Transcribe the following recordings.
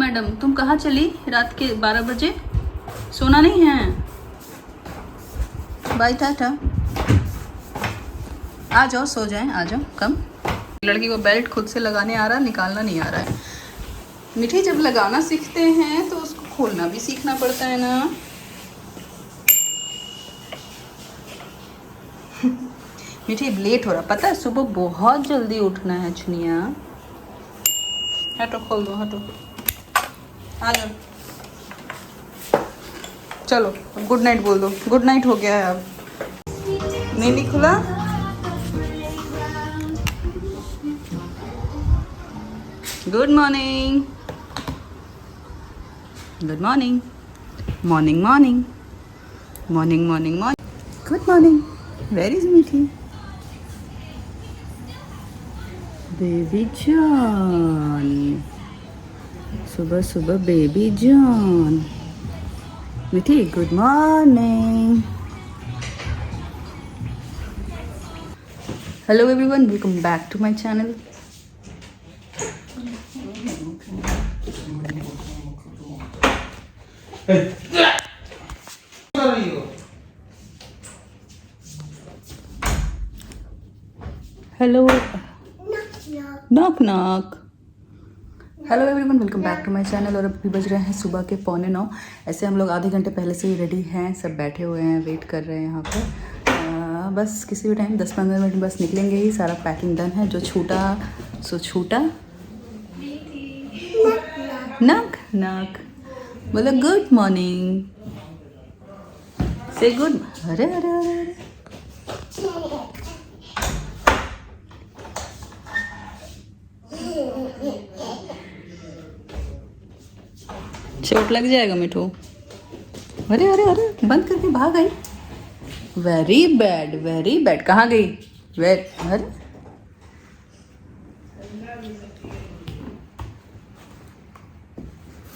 Madam, तुम कहाँ चली रात के 12 बजे? सोना नहीं है? बाय टाटा। आ जाओ, सो जाएं, आ जाओ, कम। लड़की को बेल्ट खुद से लगाने आ रहा, निकालना नहीं आ रहा है। मीठी, जब लगाना सीखते हैं तो उसको खोलना भी सीखना पड़ता है ना। मीठी, लेट हो रहा, पता है सुबह बहुत जल्दी उठना है चुनिया। हटो, खोल दो, हटो, आ जाओ। चलो गुड नाइट बोल दो। गुड नाइट हो गया है अब। नहीं खुला। Good morning, good morning, morning morning, morning morning morning, good morning. Where is Mithi? Baby John, सुबह सुबह baby John. Mithi, good morning. Hello everyone, welcome back to my channel. Hello, knock knock. Hello everyone, welcome back to my channel. और अभी बज रहे हैं सुबह के 8:45। ऐसे हम लोग आधे घंटे पहले से ही रेडी हैं, सब बैठे हुए हैं, वेट कर रहे हैं यहाँ पर। बस किसी भी टाइम 10-15 मिनट बस निकलेंगे ही। सारा पैकिंग डन है, जो छूटा सो छूटा। नक नक बोलो गुड मॉर्निंग, से गुड। अरे अरे अरे अरे, चोट लग जाएगा मिठू। अरे अरे अरे, बंद करके भाग गई। Very bad, very bad. कहाँ गई? अरे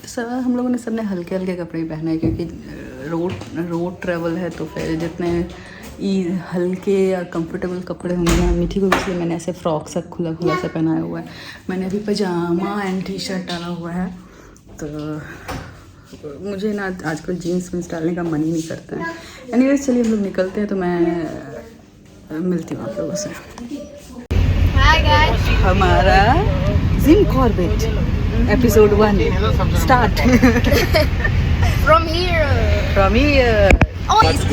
सब हम लोगों ने सबने हल्के हल्के कपड़े ही पहने हैं, क्योंकि रोड ट्रैवल है, तो फिर जितने हल्के या कंफर्टेबल कपड़े होंगे ना। मीठी को इसलिए मैंने ऐसे फ्रॉक सा खुला खुला सा पहनाया हुआ है। मैंने अभी पजामा एंड टी शर्ट डाला हुआ है, तो मुझे ना आजकल जीन्स वीन्स डालने का मन ही नहीं करता है। एनीवेज चलिए हम लोग निकलते हैं, तो मैं मिलती हूँ आप लोगों से। Hi guys. हमारा Jim Corbett episode 1 start. From here. From here.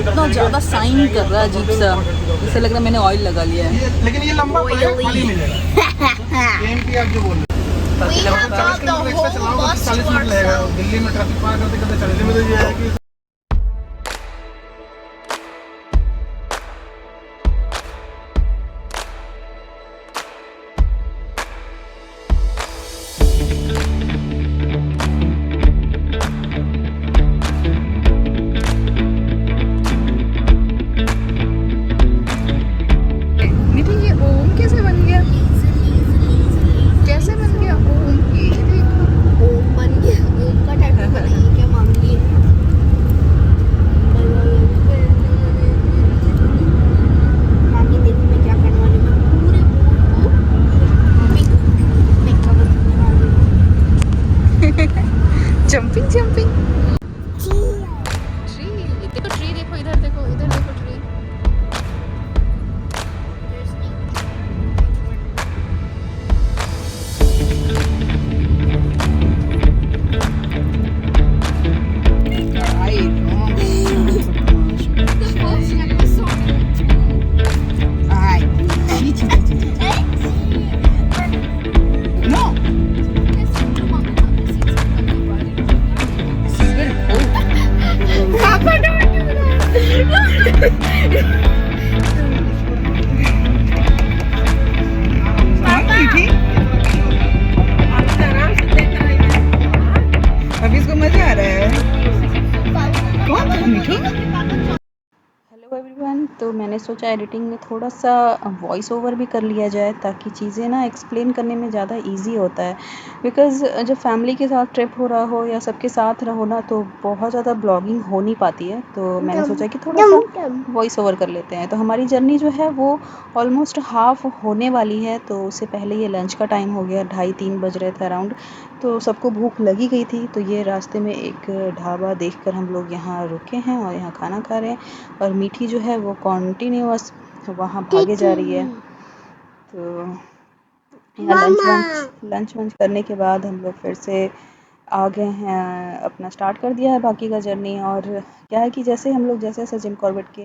इतना ज़्यादा साइन कर रहा है अजीब सा, जैसे लग रहा है मैंने ऑयल लगा लिया है। लेकिन ये लंबा खाली मिलेगा। एमपी आप जो बोल रहे We have got the whole bus to ourselves. Delhi में ट्रैफिक पार करते करते चलने में तो ये है कि मीठी, ये ओम कैसे बन गया? कैसे बन गया ओम? ये देखो, ओम बन गया। ओम का टैटू बनाइए क्या मांगी? मामी देखो मैं क्या करने वाली हूँ। मैं पूरे बोर्ड को पिंक कवर करने वाली हूँ। Jumping jumping. ट्री देखो, ट्री देखो, इधर देखो, इधर देखो ट्री। तो मैंने सोचा एडिटिंग में थोड़ा सा वॉइस ओवर भी कर लिया जाए ताकि चीज़ें ना एक्सप्लेन करने में ज़्यादा इजी होता है। बिकॉज़ जब फैमिली के साथ ट्रिप हो रहा हो या सबके साथ रहो ना तो बहुत ज़्यादा ब्लॉगिंग हो नहीं पाती है, तो मैंने सोचा कि थोड़ा सा वॉइस ओवर कर लेते हैं। तो हमारी जर्नी जो है वो ऑलमोस्ट हाफ होने वाली है, तो उससे पहले ये लंच का टाइम हो गया, 2:30-3 बज रहे थे अराउंड। तो सबको भूख लगी गई थी, तो ये रास्ते में एक ढाबा देखकर हम लोग यहाँ रुके हैं और यहाँ खाना खा रहे हैं। और मीठी जो है वो कॉन्टिन्यूअस वहाँ भागे जा रही है। तो यहाँ लंच वंच करने के बाद हम लोग फिर से आ गए हैं, अपना स्टार्ट कर दिया है बाकी का जर्नी। और क्या है कि जैसे हम लोग जैसे जैसे जिम कॉर्बेट के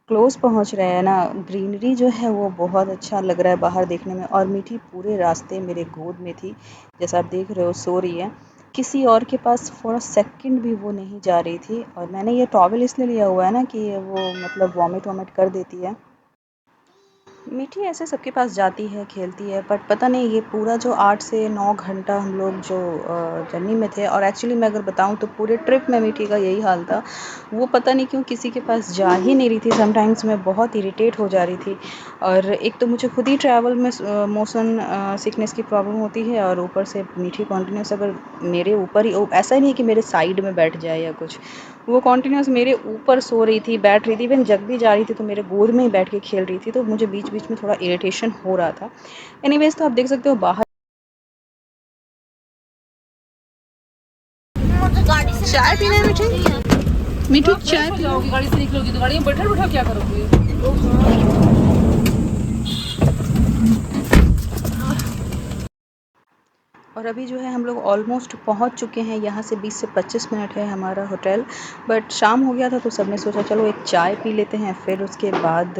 क्लोज पहुंच रहे हैं ना, ग्रीनरी जो है वो बहुत अच्छा लग रहा है बाहर देखने में। और मीठी पूरे रास्ते मेरे गोद में थी, जैसा आप देख रहे हो सो रही है, किसी और के पास फॉर अ सेकंड भी वो नहीं जा रही थी। और मैंने ये टॉवल इसलिए लिया हुआ है ना कि वो मतलब वॉमिट वॉमिट कर देती है। मीठी ऐसे सबके पास जाती है, खेलती है, बट पता नहीं ये पूरा जो 8 से 9 घंटा हम लोग जो जर्नी में थे, और एक्चुअली मैं अगर बताऊँ तो पूरे ट्रिप में मीठी का यही हाल था। वो पता नहीं क्यों किसी के पास जा ही नहीं रही थी। समटाइम्स मैं बहुत इरिटेट हो जा रही थी, और एक तो मुझे खुद ही ट्रैवल में मोशन सिकनेस की प्रॉब्लम होती है, और ऊपर से मीठी कॉन्टिन्यूस अगर मेरे ऊपर ही, ऐसा ही नहीं कि मेरे साइड में बैठ जाए या कुछ, वो कॉन्टिन्यूस मेरे ऊपर सो रही थी, बैठ रही थी, इवन जग भी जा रही थी तो मेरे गोद में ही बैठ के खेल रही थी। तो मुझे बीच बीच में थोड़ा इरिटेशन हो रहा था। एनीवेज, तो आप देख सकते हो बाहर गाड़ी से चाय पीना है मीठी। मीठू चाय जाओगी गाड़ी से निकलोगी तो गाड़ी में बैठे बैठा क्या करोगे? और अभी जो है हम लोग ऑलमोस्ट पहुंच चुके हैं। यहाँ से 20 से 25 मिनट है हमारा होटल, बट शाम हो गया था तो सबने सोचा चलो एक चाय पी लेते हैं, फिर उसके बाद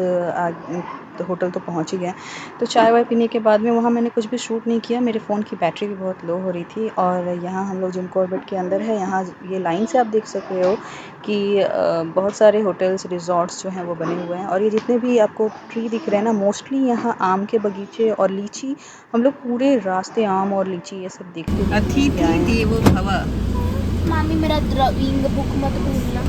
तो होटल तो पहुंच ही गए। तो चाय वाय पीने के बाद में वहाँ मैंने कुछ भी शूट नहीं किया, मेरे फ़ोन की बैटरी भी बहुत लो हो रही थी। और यहाँ हम लोग जिम कॉर्बेट के अंदर है, यहाँ ये लाइन से आप देख सकते हो कि बहुत सारे होटल्स रिजॉर्ट्स जो हैं वो बने हुए हैं। और ये जितने भी आपको ट्री दिख रहे हैं ना, मोस्टली यहाँ आम के बगीचे और लीची, हम लोग पूरे रास्ते आम और लीची ये सब देखते देखते ही आए हैं। देवो भव। मामी मेरा ड्राइंग बुक मत भूलना।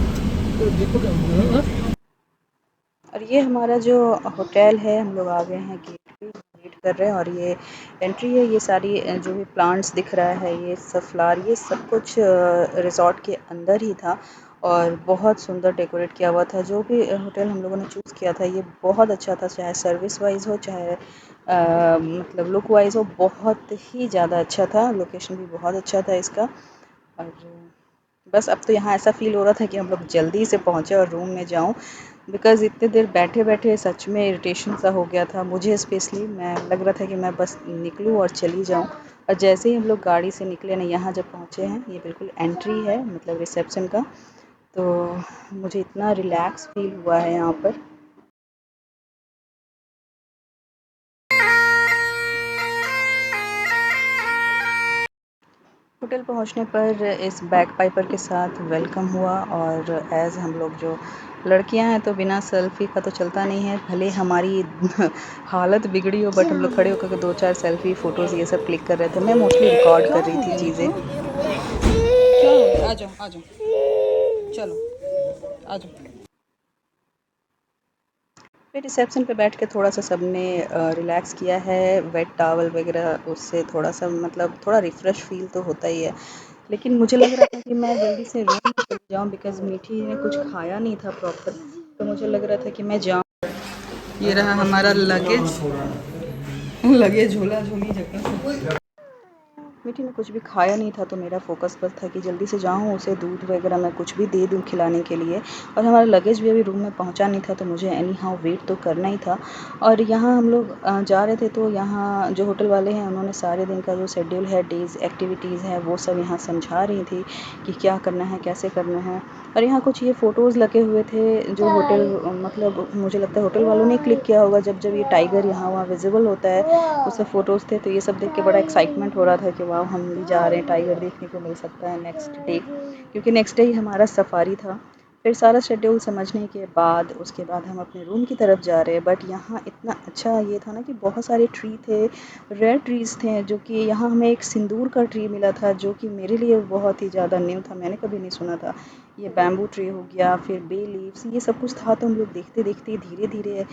और ये हमारा जो होटल है, हम लोग आ गए हैं गेट पे, वेट कर रहे हैं। और ये एंट्री है, ये सारी जो भी प्लांट्स दिख रहा है, ये सब फ्लावर, ये सब कुछ रिजॉर्ट के अंदर ही था और बहुत सुंदर डेकोरेट किया हुआ था। जो भी होटल हम लोगों ने चूज़ किया था ये बहुत अच्छा था, चाहे सर्विस वाइज हो, चाहे मतलब लुक वाइज हो, बहुत ही ज़्यादा अच्छा था। लोकेशन भी बहुत अच्छा था इसका। और बस अब तो यहाँ ऐसा फ़ील हो रहा था कि हम लोग जल्दी से पहुँचे और रूम में जाऊँ, बिकॉज़ इतने देर बैठे-बैठे सच में इरिटेशन सा हो गया था मुझे स्पेशली। मैं लग रहा था कि मैं बस निकलूँ और चली जाऊँ। और जैसे ही हम लोग गाड़ी से निकले ना, यहाँ जब पहुँचे हैं, ये बिल्कुल एंट्री है मतलब रिसेप्शन का, तो मुझे इतना रिलैक्स फ़ील हुआ है यहाँ पर। होटल पहुंचने पर इस बैग पाइपर के साथ वेलकम हुआ। और एज़ हम लोग जो लड़कियां हैं तो बिना सेल्फ़ी का तो चलता नहीं है, भले हमारी हालत बिगड़ी हो, बट हम लोग खड़े होकर के 2-4 सेल्फ़ी फ़ोटोज़ ये सब क्लिक कर रहे थे। मैं मोस्टली रिकॉर्ड कर रही थी चीज़ें। क्या हो गया? आ जाओ, आ जाओ, चलो आ जाओ। फिर रिसेप्शन पे बैठ के थोड़ा सा सबने रिलैक्स किया है, वेट टॉवल वगैरह, उससे थोड़ा सा मतलब थोड़ा रिफ़्रेश फ़ील तो होता ही है। लेकिन मुझे लग रहा था कि मैं जल्दी से रूम में चली जाऊँ, बिकॉज़ मीठी ने कुछ खाया नहीं था प्रॉपर, तो मुझे लग रहा था कि मैं जाऊँ। ये रहा हमारा लगेज, लगेज झोला झोली जगह। मीठी ने कुछ भी खाया नहीं था, तो मेरा फ़ोकस बस था कि जल्दी से जाऊँ, उसे दूध वगैरह मैं कुछ भी दे दूँ खिलाने के लिए। और हमारा लगेज भी अभी रूम में पहुँचा नहीं था, तो मुझे एनी हाउ वेट तो करना ही था। और यहाँ हम लोग जा रहे थे, तो यहाँ जो होटल वाले हैं उन्होंने सारे दिन का जो शेड्यूल है, डेज़ एक्टिविटीज़ है, वो सब यहाँ समझा रही थी कि क्या करना है, कैसे करना है। और यहाँ कुछ ये फ़ोटोज़ लगे हुए थे जो होटल मतलब मुझे लगता है होटल वालों ने क्लिक किया होगा, जब जब ये टाइगर यहाँ वहाँ विजिबल होता है, वो सब फ़ोटोज़ थे। तो ये सब देख के बड़ा एक्साइटमेंट हो रहा था कि वाह, हम भी जा रहे हैं, टाइगर देखने को मिल सकता है नेक्स्ट डे, क्योंकि नेक्स्ट डे ही हमारा सफारी था। फिर सारा शेड्यूल समझने के बाद उसके बाद हम अपने रूम की तरफ जा रहे हैं। बट यहाँ इतना अच्छा ये था ना कि बहुत सारे ट्री थे, रेयर ट्रीज़ थे, जो कि यहाँ हमें एक सिंदूर का ट्री मिला था जो कि मेरे लिए बहुत ही ज़्यादा न्यू था, मैंने कभी नहीं सुना था। ये बैम्बू ट्री हो गया, फिर बे लीव्स, ये सब कुछ था। तो हम लोग देखते देखते धीरे धीरे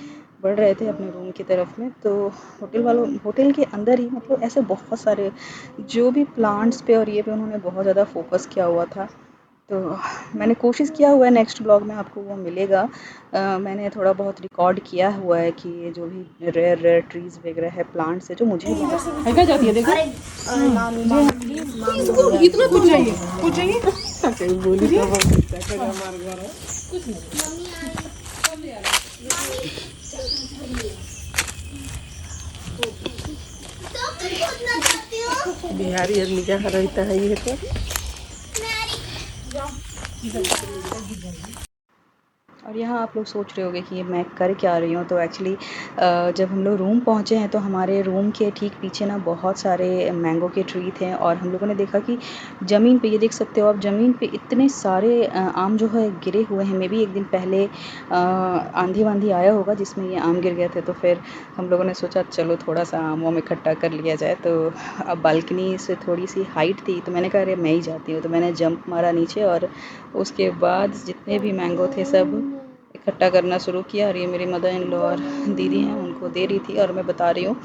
बढ़ रहे थे अपने रूम की तरफ में। तो होटल के अंदर ही मतलब ऐसे बहुत सारे जो भी प्लांट्स पे और ये पे उन्होंने बहुत ज़्यादा फोकस किया हुआ था। तो मैंने कोशिश किया हुआ है, नेक्स्ट ब्लॉग में आपको वो मिलेगा। मैंने थोड़ा बहुत रिकॉर्ड किया हुआ है कि ये जो भी रेयर रेयर ट्रीज़ वगैरह है, प्लांट्स है, जो मुझे देखो जाती है, देखो इतना कुछ चाहिए, कुछ चाहिए बोली तो बिहारी आदमी क्या रहता है ये तो। और यहाँ आप लोग सोच रहे होंगे कि ये मैं कर क्या रही हूँ। तो एक्चुअली जब हम लोग रूम पहुँचे हैं तो हमारे रूम के ठीक पीछे ना बहुत सारे मैंगो के ट्री थे, और हम लोगों ने देखा कि ज़मीन पे, ये देख सकते हो आप, ज़मीन पे इतने सारे आम जो है गिरे हुए हैं। मे बी एक दिन पहले आंधी वांधी आया होगा जिसमें ये आम गिर गए थे। तो फिर हम लोगों ने सोचा चलो थोड़ा सा आमों में इकट्ठा कर लिया जाए। तो अब बालकनी से थोड़ी सी हाइट थी, तो मैंने कहा अरे मैं ही जाती हूँ। तो मैंने जंप मारा नीचे, और उसके बाद जितने भी मैंगो थे सब इकट्ठा करना शुरू किया। और ये मेरी मदर इन लॉ और दीदी हैं, उनको दे रही थी। और मैं बता रही हूँ,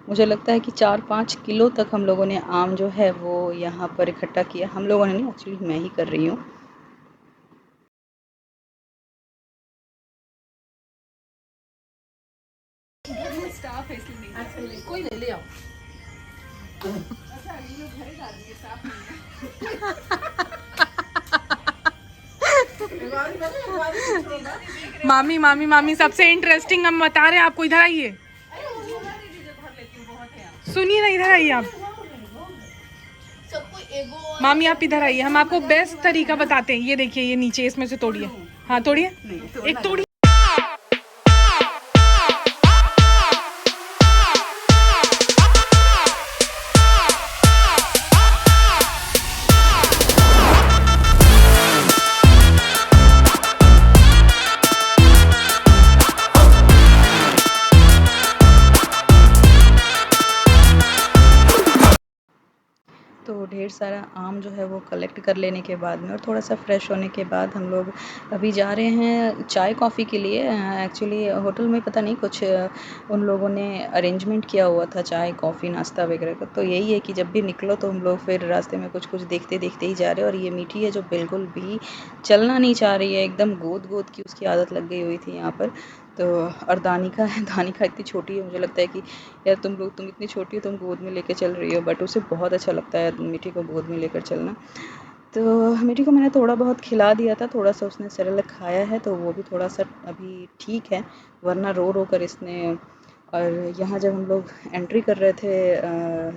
मुझे लगता है कि 4-5 किलो तक हम लोगों ने आम जो है वो यहाँ पर इकट्ठा किया। हम लोगों ने नहीं, एक्चुअली मैं ही कर रही हूँ। कोई नहीं ले आओ। मामी मामी मामी सबसे इंटरेस्टिंग हम बता रहे हैं आपको, इधर आइए, सुनिए ना, इधर आइए आप। मामी आप इधर आइए, हम आपको बेस्ट तरीका बताते हैं। ये देखिए, ये नीचे इसमें से तोड़िए। हाँ तोड़िए, एक तोड़िए। तो ढेर सारा आम जो है वो कलेक्ट कर लेने के बाद में और थोड़ा सा फ्रेश होने के बाद हम लोग अभी जा रहे हैं चाय कॉफ़ी के लिए। एक्चुअली होटल में पता नहीं कुछ उन लोगों ने अरेंजमेंट किया हुआ था चाय कॉफ़ी नाश्ता वगैरह का। तो यही है कि जब भी निकलो तो हम लोग फिर रास्ते में कुछ कुछ देखते देखते ही जा रहे हैं। और ये मीठी है जो बिल्कुल भी चलना नहीं चाह रही है, एकदम गोद गोद की उसकी आदत लग गई हुई थी यहाँ पर। तो और दानिका है, दानिका इतनी छोटी है, मुझे लगता है कि यार तुम इतनी छोटी हो, तुम गोद में लेकर चल रही हो। बट उसे बहुत अच्छा लगता है मीठी को गोद में लेकर चलना। तो मीठी को मैंने थोड़ा बहुत खिला दिया था, थोड़ा सा उसने सेरेलैक खाया है, तो वो भी थोड़ा सा अभी ठीक है, वरना रो रो कर इसने। और यहाँ जब हम लोग एंट्री कर रहे थे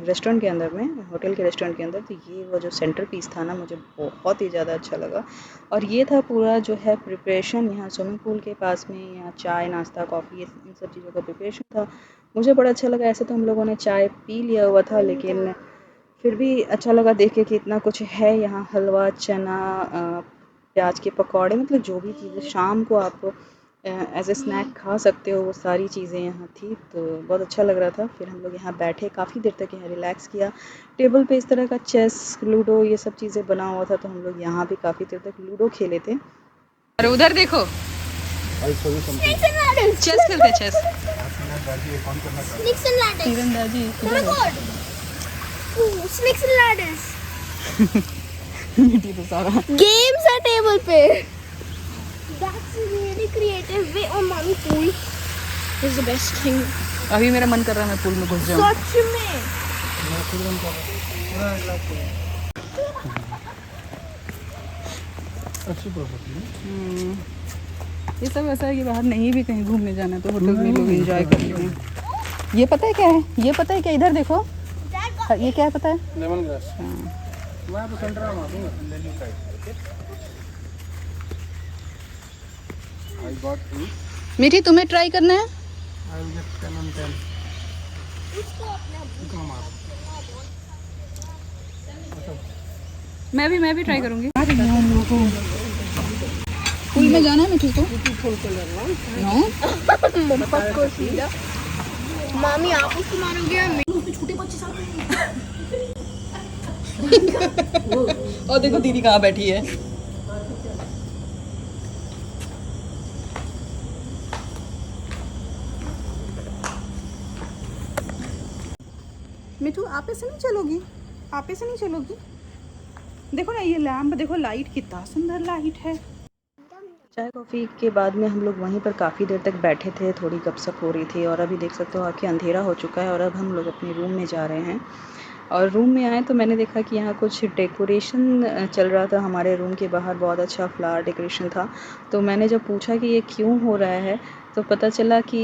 रेस्टोरेंट के अंदर में, होटल के रेस्टोरेंट के अंदर, तो ये वो जो सेंटर पीस था ना, मुझे बहुत ही ज़्यादा अच्छा लगा। और ये था पूरा जो है प्रिपरेशन यहाँ स्विमिंग पूल के पास में, यहाँ चाय नाश्ता कॉफ़ी इन सब चीज़ों का प्रिपरेशन था। मुझे बड़ा अच्छा लगा। ऐसे तो हम लोगों ने चाय पी लिया हुआ था, लेकिन फिर भी अच्छा लगा देख के कि इतना कुछ है यहाँ। हलवा, चना, प्याज के पकौड़े, मतलब जो भी चीज़ें शाम को आप एज ए स्नैक खा सकते हो, वो सारी चीज़ें यहाँ थी। तो बहुत अच्छा लग रहा था। फिर हम लोग यहाँ बैठे, काफ़ी देर तक यहाँ रिलैक्स किया। टेबल पे इस तरह का चेस, लूडो, ये सब चीज़ें बना हुआ था, तो हम लोग यहाँ भी काफ़ी देर तक लूडो खेले थे। और उधर देखो, चेस खेलते, चेस तीरंदाजी Snakes and ladders. मीठी तो सारा Games are table पे. That's a really creative way. Oh, mommy, pool is the best thing. अभी मेरा मन कर रहा है मैं पूल में घुस जाऊँ। सच में. अच्छी प्रॉपर्टी है। ये सब ऐसा है कि बाहर नहीं भी कहीं घूमने जाना है तो होटल में लोग एंजॉय कर लेते हैं। ये पता है क्या है, ये पता है क्या, इधर देखो, ये क्या है पता है? Lemon grass. मैं आपको सेंटर में मारूंगा। I got 2. मीठी तुम्हें ट्राई करना है? I will get 10 on 10. इसको मारो। मैं भी ट्राई करूँगी। में जाना है मिठू तो नो मोहब्बत को सीधा मामी आप उसको मारोगे छोटे बच्चे साथ और देखो दीदी कहाँ बैठी है। मिठू आप ऐसे नहीं चलोगी, आप ऐसे नहीं चलोगी। देखो ना ये लैम्प, देखो लाइट कितना सुंदर लाइट है। चाय कॉफ़ी के बाद में हम लोग वहीं पर काफ़ी देर तक बैठे थे, थोड़ी गपशप हो रही थी और अभी देख सकते हो आके अंधेरा हो चुका है और अब हम लोग अपने रूम में जा रहे हैं। और रूम में आए तो मैंने देखा कि यहाँ कुछ डेकोरेशन चल रहा था, हमारे रूम के बाहर बहुत अच्छा फ्लावर डेकोरेशन था। तो मैंने जब पूछा कि ये क्यों हो रहा है तो पता चला कि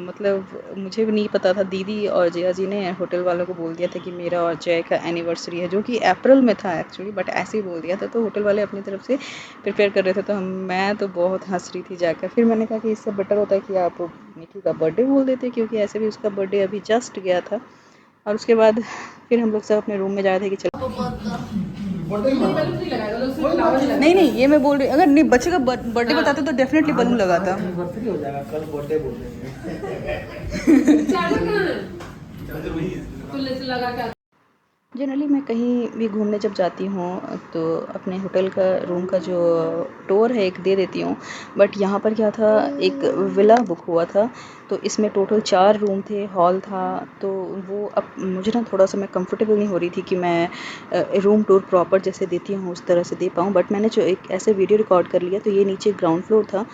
मतलब मुझे भी नहीं पता था, दीदी और जया जी ने होटल वालों को बोल दिया था कि मेरा और जय का एनिवर्सरी है, जो कि अप्रैल में था एक्चुअली, बट ऐसे ही बोल दिया था। तो होटल वाले अपनी तरफ से प्रिपेयर कर रहे थे, तो मैं तो बहुत हंस रही थी जाकर। फिर मैंने कहा कि इससे बेटर होता है कि आप निकी का बर्थडे बोल देते, क्योंकि ऐसे भी उसका बर्थडे अभी जस्ट गया था। और उसके बाद फिर हम लोग सब अपने रूम में जा रहे थे कि चलो नहीं नहीं, ये मैं बोल रही, अगर नहीं बच्चे का बर्थडे बताते तो डेफिनेटली बलून लगाता। बर्थडे हो जाएगा कल, बर्थडे बोल देंगे। जनरली मैं कहीं भी घूमने जब जाती हूँ तो अपने होटल का रूम का जो टूर है एक दे देती हूँ, बट यहाँ पर क्या था, एक विला बुक हुआ था। तो इसमें टोटल 4 रूम थे, हॉल था। तो वो अब मुझे ना थोड़ा सा मैं कंफर्टेबल नहीं हो रही थी कि मैं रूम टूर प्रॉपर जैसे देती हूँ उस तरह से दे पाऊँ, बट मैंने जो एक ऐसे वीडियो रिकॉर्ड कर लिया। तो ये नीचे ग्राउंड फ्लोर था,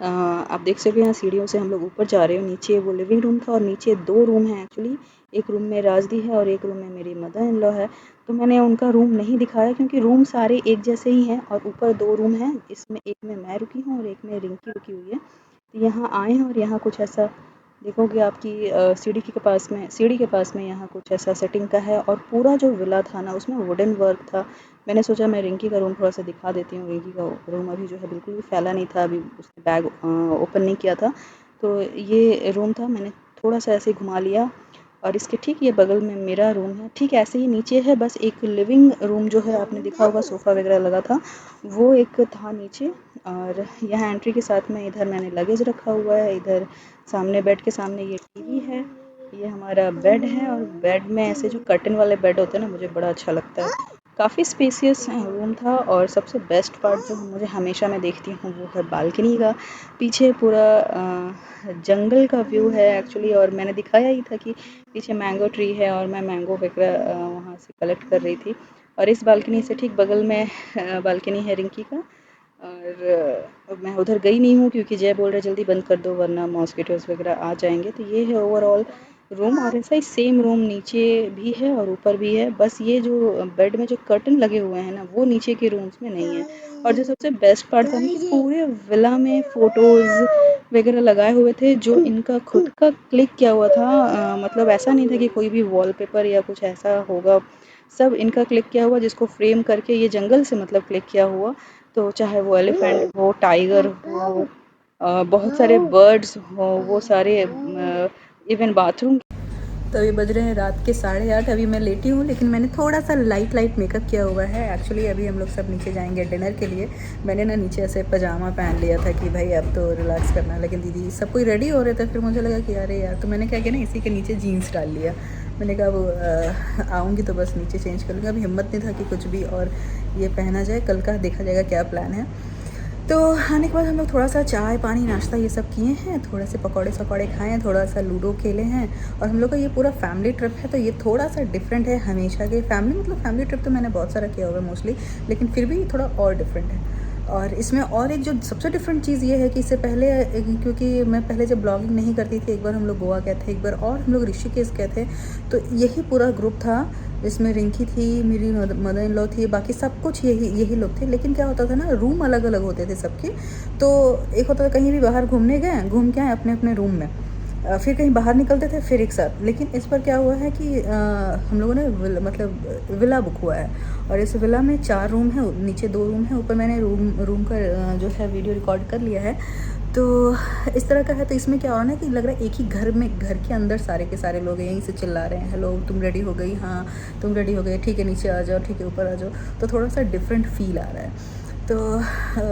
आप देख सकते हैं सीढ़ियों से हम लोग ऊपर जा रहे हो। नीचे वो लिविंग रूम था और नीचे 2 रूम हैं एक्चुअली, एक रूम में राजदी है और एक रूम में मेरी मदर इन लॉ है। तो मैंने उनका रूम नहीं दिखाया क्योंकि रूम सारे एक जैसे ही हैं और ऊपर 2 रूम हैं, इसमें एक में मैं रुकी हूँ और एक में रिंकी रुकी हुई है। तो यहाँ आए हैं और यहाँ कुछ ऐसा देखोगे आपकी सीढ़ी के पास में यहाँ कुछ ऐसा सेटिंग का है। और पूरा जो विला था ना उसमें वुडन वर्क था। मैंने सोचा मैं रिंकी का रूम थोड़ा सा दिखा देती हूँ। रिंकी का रूम अभी जो है बिल्कुल भी फैला नहीं था, अभी उसने बैग ओपन नहीं किया था। तो ये रूम था, मैंने थोड़ा सा ऐसे घुमा लिया। और इसके ठीक ये बगल में मेरा रूम है, ठीक ऐसे ही नीचे है, बस एक लिविंग रूम जो है आपने देखा होगा सोफ़ा वगैरह लगा था वो एक था नीचे। और यहाँ एंट्री के साथ में इधर मैंने लगेज रखा हुआ है, इधर सामने बेड के सामने ये टीवी है, ये हमारा बेड है। और बेड में ऐसे जो कर्टन वाले बेड होते हैं ना, मुझे बड़ा अच्छा लगता है। काफ़ी स्पेसियस रूम था। और सबसे बेस्ट पार्ट जो मुझे हमेशा मैं देखती हूँ वो है बालकनी का। पीछे पूरा जंगल का व्यू है एक्चुअली, और मैंने दिखाया ही था कि पीछे मैंगो ट्री है और मैं मैंगो वगैरह वहाँ से कलेक्ट कर रही थी। और इस बालकनी से ठीक बगल में बालकनी है रिंकी का। और मैं उधर गई नहीं हूँ क्योंकि जय बोल रहे जल्दी बंद कर दो वरना मॉस्किटोज़ वगैरह आ जाएंगे। तो ये है ओवरऑल रूम, और ऐसा ही सेम रूम नीचे भी है और ऊपर भी है। बस ये जो बेड में जो कर्टन लगे हुए हैं ना वो नीचे के रूम्स में नहीं है। और जो सबसे बेस्ट पार्ट था ना कि पूरे विला में फ़ोटोज़ वगैरह लगाए हुए थे जो इनका खुद का क्लिक किया हुआ था। मतलब ऐसा नहीं था कि कोई भी वॉलपेपर या कुछ ऐसा होगा, सब इनका क्लिक किया हुआ जिसको फ्रेम करके ये जंगल से मतलब क्लिक किया हुआ। तो चाहे वो एलिफेंट हो, टाइगर हो, बहुत सारे बर्ड्स हो, वो सारे इवन बाथरूम। तो अभी बज रहे हैं रात के 8:30। अभी मैं लेटी हूँ, लेकिन मैंने थोड़ा सा लाइट मेकअप किया हुआ है एक्चुअली। अभी हम लोग सब नीचे जाएंगे डिनर के लिए। मैंने ना नीचे ऐसे पजामा पहन लिया था कि भाई अब तो रिलैक्स करना है, लेकिन दीदी सब कोई रेडी हो रहे थे। फिर मुझे लगा कि अरे यार, तो मैंने क्या किया ना, इसी के नीचे जीन्स डाल लिया। मैंने कहा वो आऊँगी तो बस नीचे चेंज कर लूँगी। अभी हिम्मत नहीं था कि कुछ भी और ये पहना जाए, कल का देखा जाएगा क्या प्लान है। तो आने के बाद हम लोग थोड़ा सा चाय पानी नाश्ता ये सब किए हैं, थोड़े से पकौड़े सकौड़े खाए हैं, थोड़ा सा लूडो खेले हैं। और हम लोग का ये पूरा फैमिली ट्रिप है, तो ये थोड़ा सा डिफरेंट है हमेशा के फैमिली, मतलब फैमिली ट्रिप तो मैंने बहुत सारा किया हुआ है मोस्टली, लेकिन फिर भी थोड़ा और डिफरेंट है। और इसमें और एक जो सबसे डिफरेंट चीज़ ये है कि इससे पहले क्योंकि मैं पहले जब ब्लॉगिंग नहीं करती थी, एक बार हम लोग गोवा गए थे, एक बार और हम लोग ऋषिकेश गए थे। तो यही पूरा ग्रुप था, जिसमें रिंकी थी, मेरी मदर इन लॉ थी, बाकी सब कुछ यही लोग थे। लेकिन क्या होता था ना, रूम अलग अलग होते थे सबके। तो एक होता था कहीं भी बाहर घूमने गए, घूम के आए अपने अपने रूम में, फिर कहीं बाहर निकलते थे फिर एक साथ। लेकिन इस पर क्या हुआ है कि हम लोगों ने मतलब विला बुक हुआ है, और इस विला में 4 रूम है, नीचे 2 रूम है, ऊपर मैंने रूम का जो है वीडियो रिकॉर्ड कर लिया है। तो इस तरह का है। तो इसमें क्या हो रहा है ना कि लग रहा है एक ही घर के अंदर सारे के सारे लोग यहीं से चिल्ला रहे हैं, हेलो तुम रेडी हो गई, हाँ तुम रेडी हो गए, ठीक है नीचे आ जाओ, ठीक है ऊपर आ जाओ। तो थोड़ा सा डिफरेंट फील आ रहा है। तो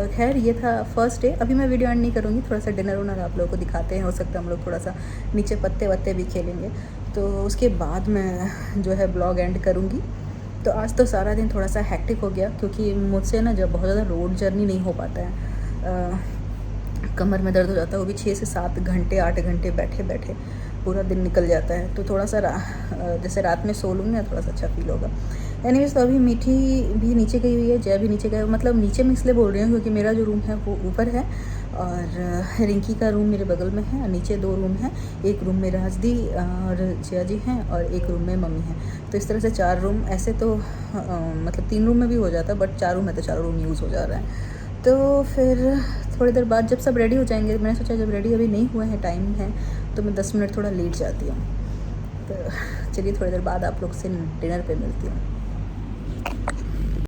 खैर ये था फर्स्ट डे। अभी मैं वीडियो एंड नहीं करूँगी, थोड़ा सा डिनर उनर आप लोगों को दिखाते हैं। हो सकता है हम लोग थोड़ा सा नीचे पत्ते वत्ते भी खेलेंगे, तो उसके बाद मैं जो है ब्लॉग एंड करूँगी। तो आज तो सारा दिन थोड़ा सा हैक्टिक हो गया, क्योंकि मुझसे ना जब बहुत ज़्यादा रोड जर्नी नहीं हो पाता है, कमर में दर्द हो जाता है, वो भी 6 से 7 घंटे 8 घंटे बैठे बैठे पूरा दिन निकल जाता है। तो थोड़ा सा जैसे रात में सो लूँगी ना, थोड़ा सा अच्छा फील होगा। एनीवेज, तो अभी मीठी भी नीचे गई हुई है, जय भी नीचे गया। मतलब नीचे मैं इसलिए बोल रही हूँ क्योंकि मेरा जो रूम है वो ऊपर है और रिंकी का रूम मेरे बगल में है। नीचे 2 रूम हैं, एक रूम में राजदी और जया जी हैं और एक रूम में मम्मी हैं। तो इस तरह से 4 रूम। ऐसे तो मतलब 3 रूम में भी हो जाता, बट 4 रूम है तो 4 रूम यूज़ हो जा रहा है। तो फिर थोड़ी देर बाद जब सब रेडी हो जाएंगे, मैंने सोचा जब रेडी अभी नहीं हुए हैं, टाइम है, तो मैं 10 मिनट थोड़ा लेट जाती हूँ। तो चलिए थोड़ी देर बाद आप लोग से डिनर पे मिलती हूँ।